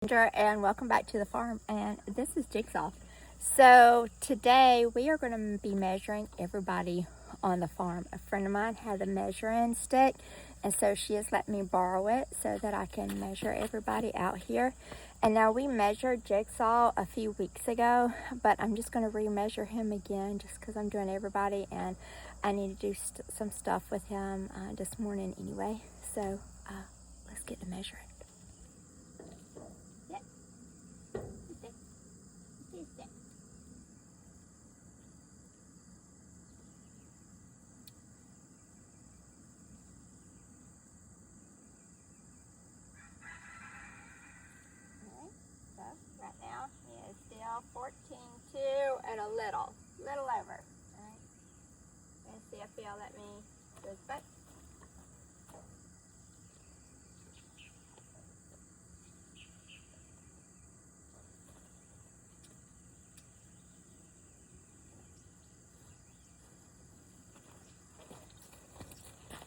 And welcome back to the farm, and this is Jigsaw. So today we are going to be measuring everybody on the farm. A friend of mine had a measuring stick, and so she has let me borrow it so that I can measure everybody out here. And now we measured Jigsaw a few weeks ago, but I'm just going to re-measure him again just because I'm doing everybody, and I need to do some stuff with him this morning anyway. So let's get to measuring. Right now he is still 14.2 and a little over. Alright. Let's see if he'll let me do his butt.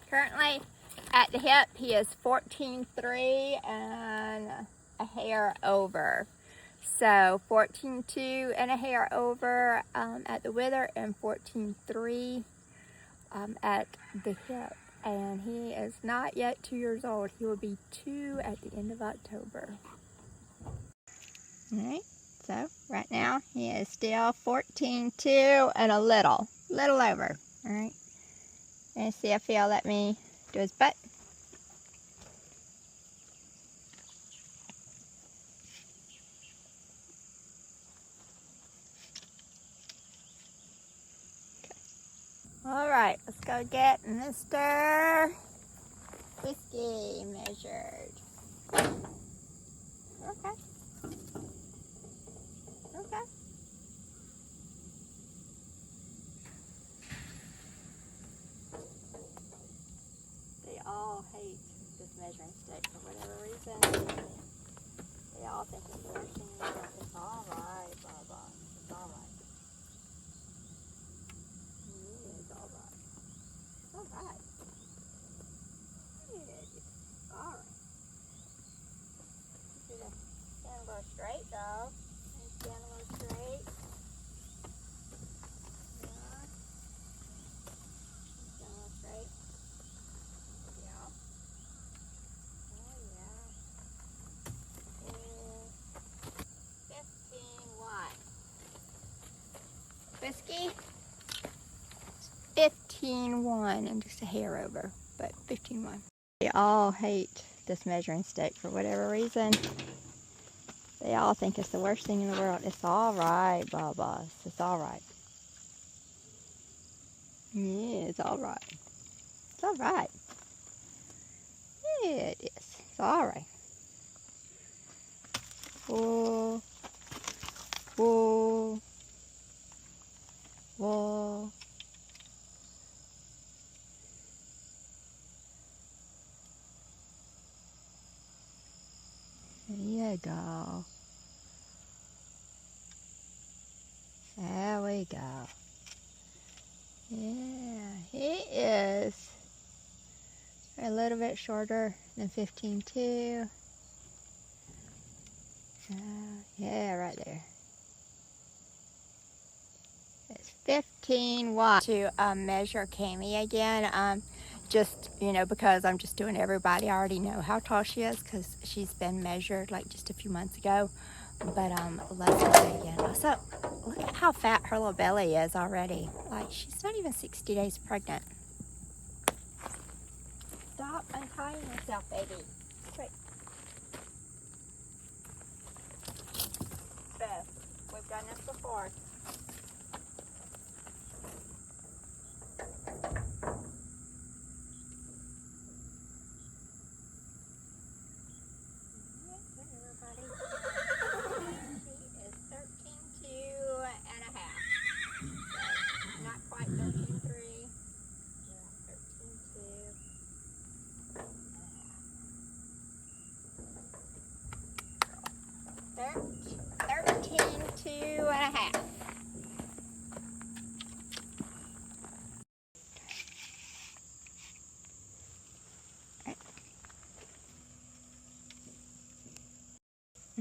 Currently at the hip he is 14.3 and a hair over. So 14.2 and a hair over at the wither, and 14.3 at the hip. And he is not yet 2 years old. He will be 2 at the end of October. Alright, so right now he is still 14.2 and a little over. Alright, and see if he'll let me do his butt. Alright, let's go get Mr. Whiskey measured. Okay. They all hate this measuring stick for whatever reason. They all think it's the worst thing in the world. It's alright, blah blah. It's alright. It's alright. It's alright. It's alright. See the stand a little straight though. Stand a little straight. Yeah. Stand a little straight. Yeah. Oh yeah. 15.1. Whiskey? 15.1 and just a hair over, but 15.1. They all hate this measuring stick for whatever reason. They all think it's the worst thing in the world. It's alright, blah blah. It's alright. Yeah, it's alright. It's alright. Yeah, it is. It's alright. Whoa. Whoa. Whoa. There you go. There we go. Yeah, he is a little bit shorter than 15.2. Yeah, right there. It's 15.1. To measure Cami again, just, because I'm just doing everybody. I already know how tall she is because she's been measured like just a few months ago. But let's do it again. Also, look at how fat her little belly is already. Like, she's not even 60 days pregnant. Stop untying yourself, baby. Quick. Beth, we've done this before.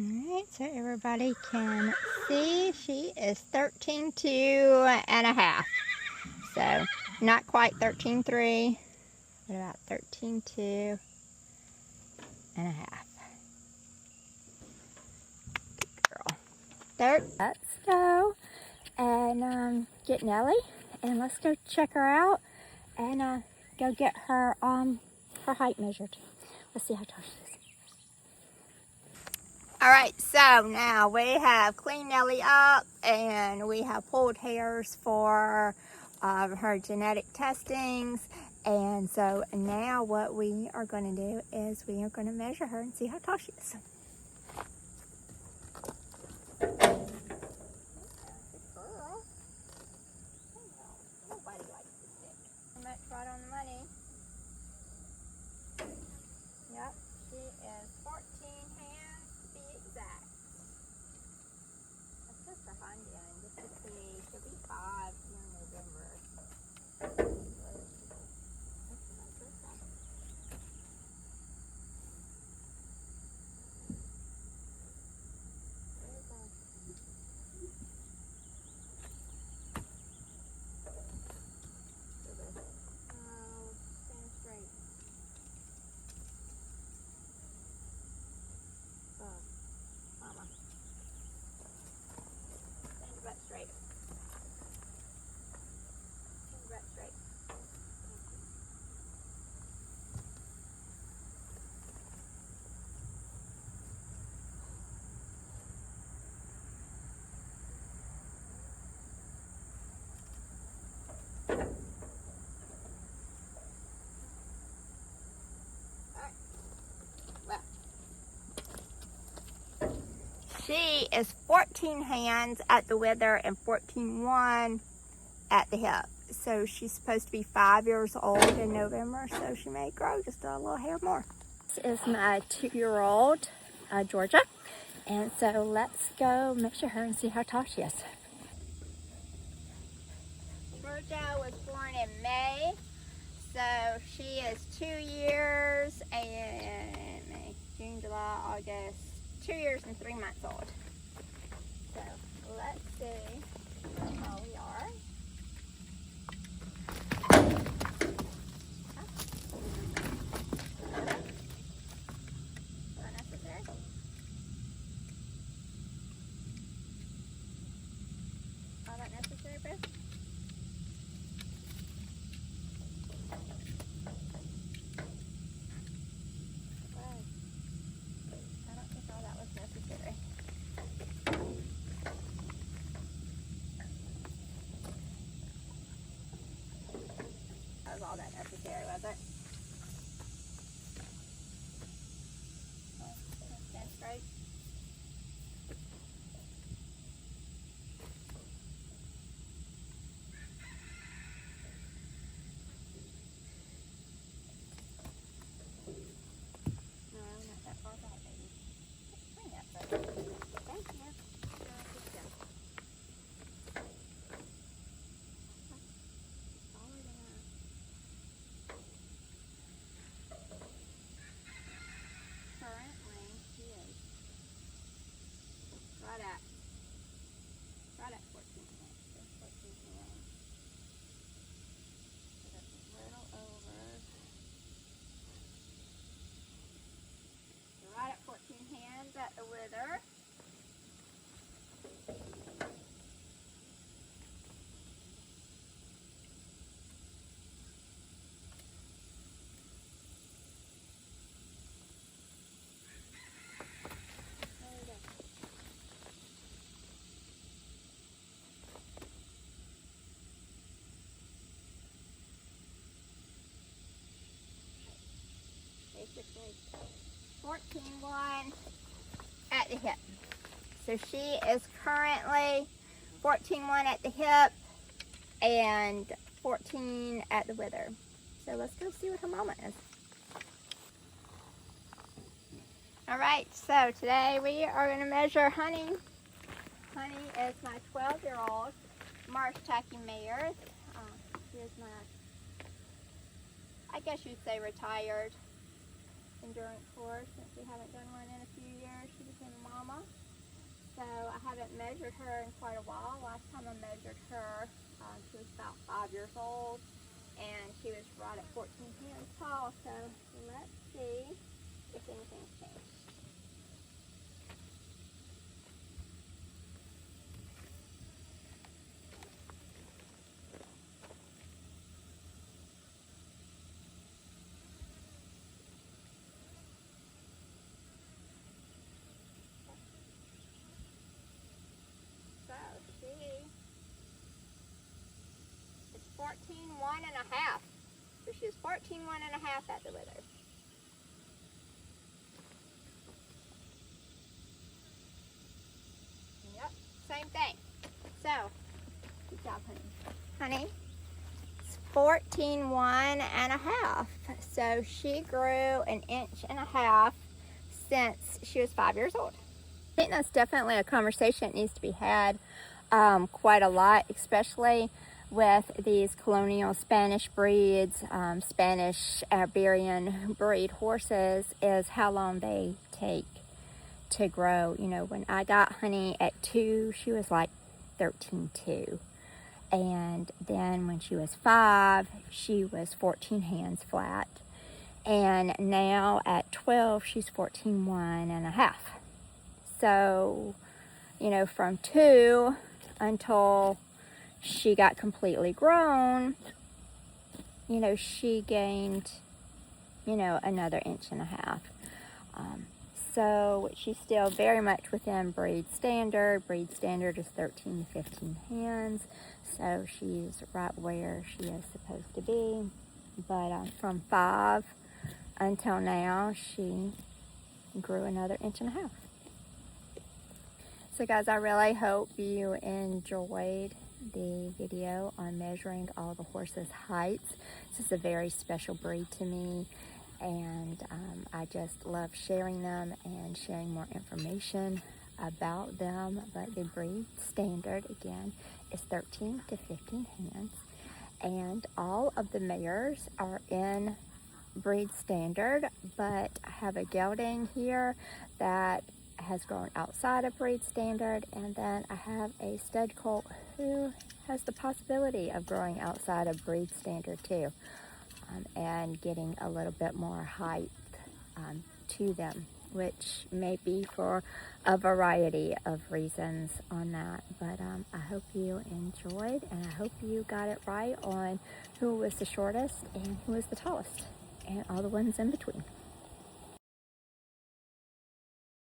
Alright, so everybody can see she is 13.2 1/2. So not quite 13.3, but about 13.2 1/2. Good girl. There, let's go and get Nellie, and let's go check her out and go get her height measured. Let's see how tall she is. All right, so now we have cleaned Nellie up and we have pulled hairs for her genetic testings. And so now what we are going to do is we are going to measure her and see how tall she is. Nobody likes the stick. That's right on the money. Yep, she is 14 hands to be exact. That's just for fun, just to see. She'll be 5 in November. She is 14 hands at the wither and 14.1 at the hip. So she's supposed to be 5 years old in November, so she may grow just a little hair more. This is my 2-year-old, Georgia. And so let's go measure her and see how tall she is. Georgia was born in May, so she is 2 years and May, June, July, August, 2 years and 3 months old. So let's see how we are. Unnecessary. All that necessary, Beth? I don't think all that was necessary. That was all that necessary, was it? Stand straight. No, not that far back, baby. Bring that back. Thank you. Currently, she is right at 14 hands. Just 14 hands. Just a little over. So right at 14 hands at the wither. Basically 14.1 at the hip. So she is currently 14.1 at the hip and 14 at the wither. So let's go see what her mama is. All right, so today we are going to measure Honey. Honey is my 12-year-old marsh tacky mare. She is my, I guess you'd say, retired endurance horse, since we haven't done one in a few years. She became a mama. haven't measured her in quite a while. Last time I measured her, she was about 5 years old, and she was right at 14 hands tall. So let's see if anything's changed. So she is 14.1 1/2. So she was 14.1 1/2 at the withers. Yep, same thing. So, good job, honey. Honey, it's 14.1 1/2. So she grew 1.5 inches since she was 5 years old. I think that's definitely a conversation that needs to be had quite a lot, especially with these colonial Spanish breeds, Spanish Iberian breed horses, is how long they take to grow. You know, when I got Honey at 2, she was like 13.2. And then when she was 5, she was 14 hands flat. And now at 12, she's 14.1 1/2. So, you know, from 2 until she got completely grown, you know, she gained, you know, another 1.5 inches. So she's still very much within breed standard. Breed standard is 13 to 15 hands. So she's right where she is supposed to be. But from 5 until now, she grew another 1.5 inches. So guys, I really hope you enjoyed the video on measuring all the horses' heights. This is a very special breed to me, and I just love sharing them and sharing more information about them. But the breed standard, again, is 13 to 15 hands, and all of the mares are in breed standard, but I have a gelding here that has grown outside of breed standard, and then I have a stud colt who has the possibility of growing outside of breed standard too, and getting a little bit more height to them, which may be for a variety of reasons on that. But I hope you enjoyed, and I hope you got it right on who was the shortest and who was the tallest, and all the ones in between.